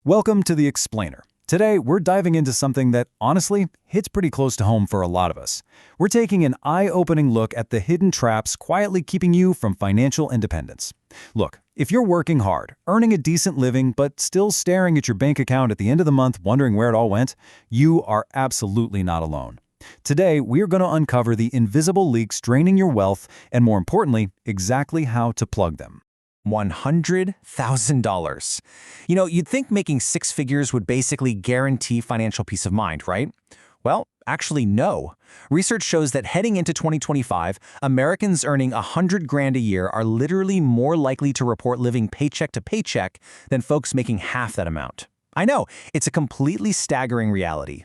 Welcome to The Explainer. Today, we're diving into something that, honestly, hits pretty close to home for a lot of us. We're taking an eye-opening look at the hidden traps quietly keeping you from financial independence. Look, if you're working hard, earning a decent living, but still staring at your bank account at the end of the month wondering where it all went, you are absolutely not alone. Today, we're going to uncover the invisible leaks draining your wealth and, more importantly, exactly how to plug them. $100,000. You'd think making six figures would basically guarantee financial peace of mind, right? Well, actually, no. Research shows that heading into 2025, Americans earning $100,000 a year are literally more likely to report living paycheck to paycheck than folks making half that amount. I know, it's a completely staggering reality.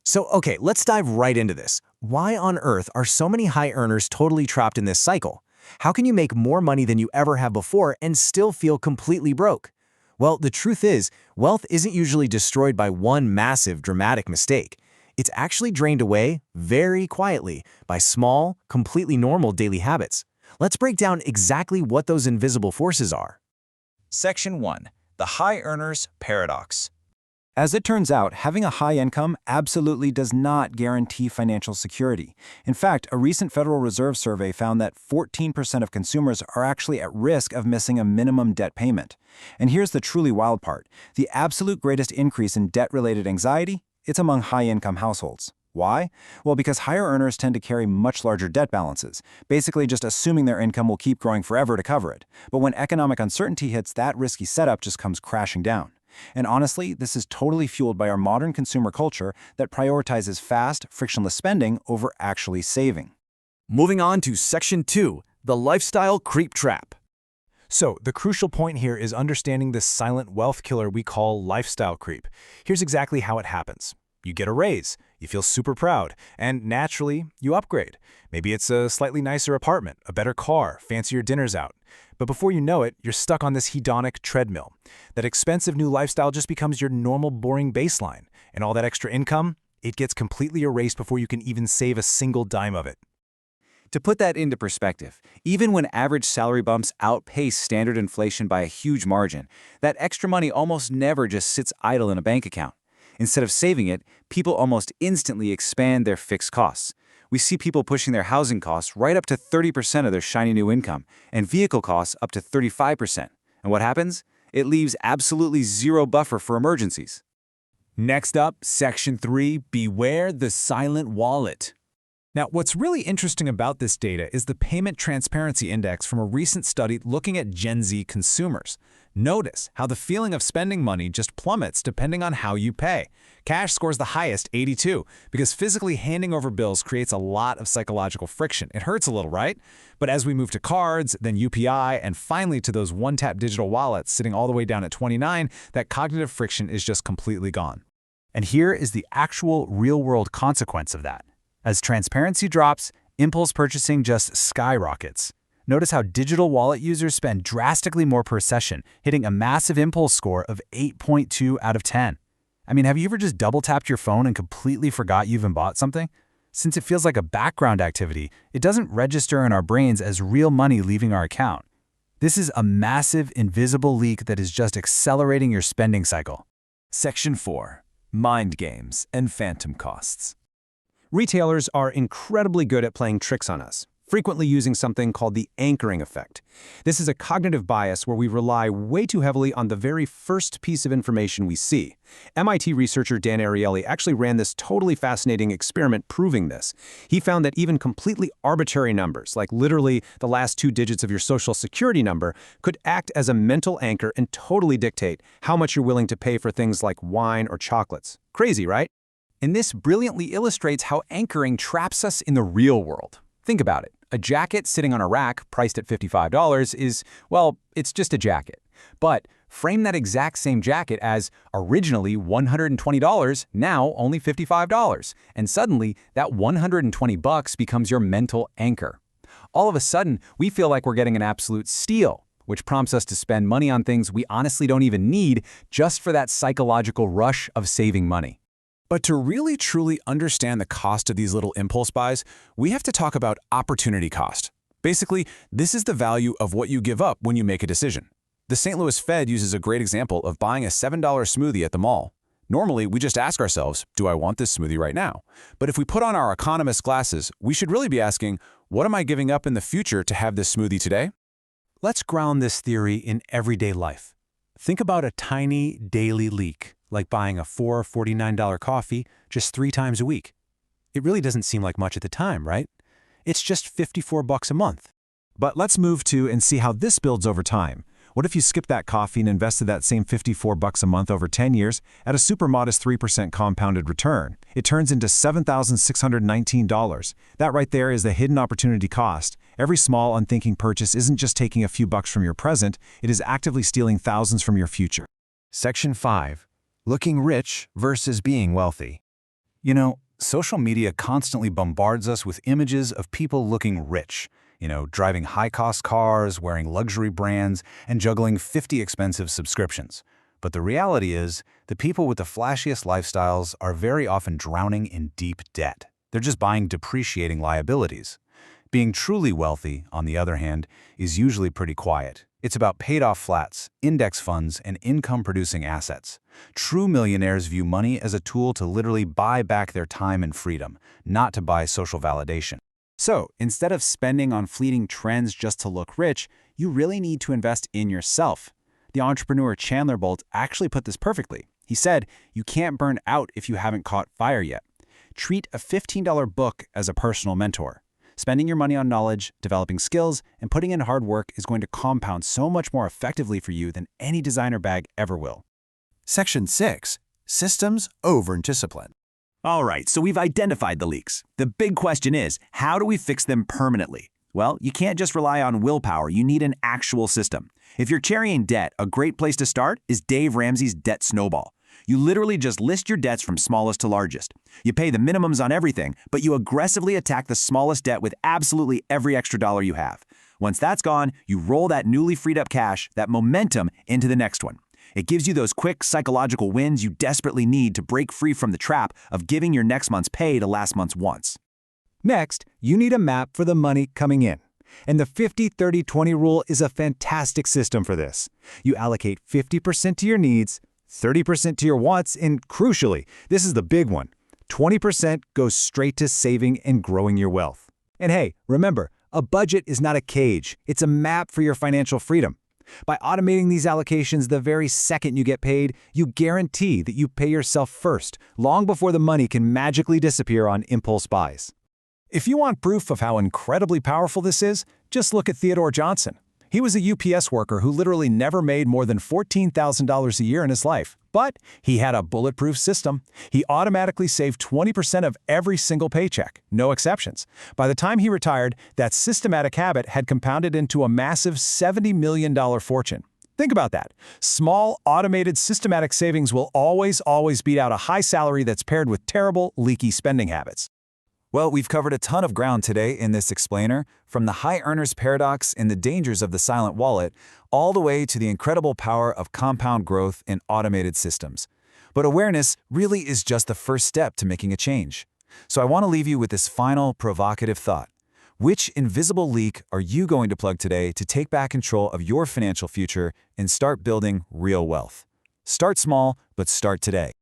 So, okay, let's dive right into this. Why on earth are so many high earners totally trapped in this cycle? How can you make more money than you ever have before and still feel completely broke? Well, the truth is, wealth isn't usually destroyed by one massive, dramatic mistake. It's actually drained away very quietly by small, completely normal daily habits. Let's break down exactly what those invisible forces are. Section 1. The High Earner's Paradox. As it turns out, having a high income absolutely does not guarantee financial security. In fact, a recent Federal Reserve survey found that 14% of consumers are actually at risk of missing a minimum debt payment. And here's the truly wild part. The absolute greatest increase in debt-related anxiety, it's among high-income households. Why? Well, because higher earners tend to carry much larger debt balances, basically just assuming their income will keep growing forever to cover it. But when economic uncertainty hits, that risky setup just comes crashing down. And honestly, this is totally fueled by our modern consumer culture that prioritizes fast, frictionless spending over actually saving. Moving on to Section 2, the lifestyle creep trap. So, the crucial point here is understanding this silent wealth killer we call lifestyle creep. Here's exactly how it happens. You get a raise, you feel super proud, and naturally, you upgrade. Maybe it's a slightly nicer apartment, a better car, fancier dinners out. But before you know it, you're stuck on this hedonic treadmill. That expensive new lifestyle just becomes your normal, boring baseline. And all that extra income, it gets completely erased before you can even save a single dime of it. To put that into perspective, even when average salary bumps outpace standard inflation by a huge margin, that extra money almost never just sits idle in a bank account. Instead of saving it, people almost instantly expand their fixed costs. We see people pushing their housing costs right up to 30% of their shiny new income, and vehicle costs up to 35%. And what happens? It leaves absolutely zero buffer for emergencies. Next up, Section 3, beware the silent wallet. Now, what's really interesting about this data is the Payment Transparency Index from a recent study looking at Gen Z consumers. Notice how the feeling of spending money just plummets depending on how you pay. Cash scores the highest, 82, because physically handing over bills creates a lot of psychological friction. It hurts a little, right? But as we move to cards, then UPI, and finally to those one-tap digital wallets sitting all the way down at 29, that cognitive friction is just completely gone. And here is the actual real-world consequence of that. As transparency drops, impulse purchasing just skyrockets. Notice how digital wallet users spend drastically more per session, hitting a massive impulse score of 8.2 out of 10. I mean, have you ever just double-tapped your phone and completely forgot you even bought something? Since it feels like a background activity, it doesn't register in our brains as real money leaving our account. This is a massive, invisible leak that is just accelerating your spending cycle. Section 4, mind games and phantom costs. Retailers are incredibly good at playing tricks on us, frequently using something called the anchoring effect. This is a cognitive bias where we rely way too heavily on the very first piece of information we see. MIT researcher Dan Ariely actually ran this totally fascinating experiment proving this. He found that even completely arbitrary numbers, like literally the last two digits of your social security number, could act as a mental anchor and totally dictate how much you're willing to pay for things like wine or chocolates. Crazy, right? And this brilliantly illustrates how anchoring traps us in the real world. Think about it. A jacket sitting on a rack priced at $55 is, well, it's just a jacket. But frame that exact same jacket as originally $120, now only $55. And suddenly, that $120 becomes your mental anchor. All of a sudden, we feel like we're getting an absolute steal, which prompts us to spend money on things we honestly don't even need just for that psychological rush of saving money. But to really truly understand the cost of these little impulse buys, we have to talk about opportunity cost. Basically, this is the value of what you give up when you make a decision. The St. Louis Fed uses a great example of buying a $7 smoothie at the mall. Normally, we just ask ourselves, do I want this smoothie right now? But if we put on our economist glasses, we should really be asking, what am I giving up in the future to have this smoothie today? Let's ground this theory in everyday life. Think about a tiny daily leak, like buying a $4.49 coffee just 3 times a week. It really doesn't seem like much at the time, right? It's just $54 a month. But let's move to and see how this builds over time. What if you skipped that coffee and invested that same $54 a month over 10 years at a super modest 3% compounded return? It turns into $7,619. That right there is the hidden opportunity cost. Every small, unthinking purchase isn't just taking a few bucks from your present, it is actively stealing thousands from your future. Section 5. Looking rich versus being wealthy. You know, social media constantly bombards us with images of people looking rich. Driving high-cost cars, wearing luxury brands, and juggling 50 expensive subscriptions. But the reality is, the people with the flashiest lifestyles are very often drowning in deep debt. They're just buying depreciating liabilities. Being truly wealthy, on the other hand, is usually pretty quiet. It's about paid-off flats, index funds, and income-producing assets. True millionaires view money as a tool to literally buy back their time and freedom, not to buy social validation. So, instead of spending on fleeting trends just to look rich, you really need to invest in yourself. The entrepreneur Chandler Bolt actually put this perfectly. He said, "You can't burn out if you haven't caught fire yet." Treat a $15 book as a personal mentor. Spending your money on knowledge, developing skills, and putting in hard work is going to compound so much more effectively for you than any designer bag ever will. Section 6. Systems over discipline. All right, so we've identified the leaks. The big question is, how do we fix them permanently? Well, you can't just rely on willpower. You need an actual system. If you're carrying debt, a great place to start is Dave Ramsey's Debt Snowball. You literally just list your debts from smallest to largest. You pay the minimums on everything, but you aggressively attack the smallest debt with absolutely every extra dollar you have. Once that's gone, you roll that newly freed up cash, that momentum, into the next one. It gives you those quick psychological wins you desperately need to break free from the trap of giving your next month's pay to last month's wants. Next, you need a map for the money coming in. And the 50-30-20 rule is a fantastic system for this. You allocate 50% to your needs, 30% to your wants, and crucially, this is the big one, 20% goes straight to saving and growing your wealth. And hey, remember, a budget is not a cage, it's a map for your financial freedom. By automating these allocations the very second you get paid, you guarantee that you pay yourself first, long before the money can magically disappear on impulse buys. If you want proof of how incredibly powerful this is, just look at Theodore Johnson. He was a UPS worker who literally never made more than $14,000 a year in his life. But he had a bulletproof system. He automatically saved 20% of every single paycheck, no exceptions. By the time he retired, that systematic habit had compounded into a massive $70 million fortune. Think about that. Small, automated, systematic savings will always beat out a high salary that's paired with terrible, leaky spending habits. Well, we've covered a ton of ground today in this explainer, from the high earner's paradox and the dangers of the silent wallet, all the way to the incredible power of compound growth in automated systems. But awareness really is just the first step to making a change. So I want to leave you with this final provocative thought. Which invisible leak are you going to plug today to take back control of your financial future and start building real wealth? Start small, but start today.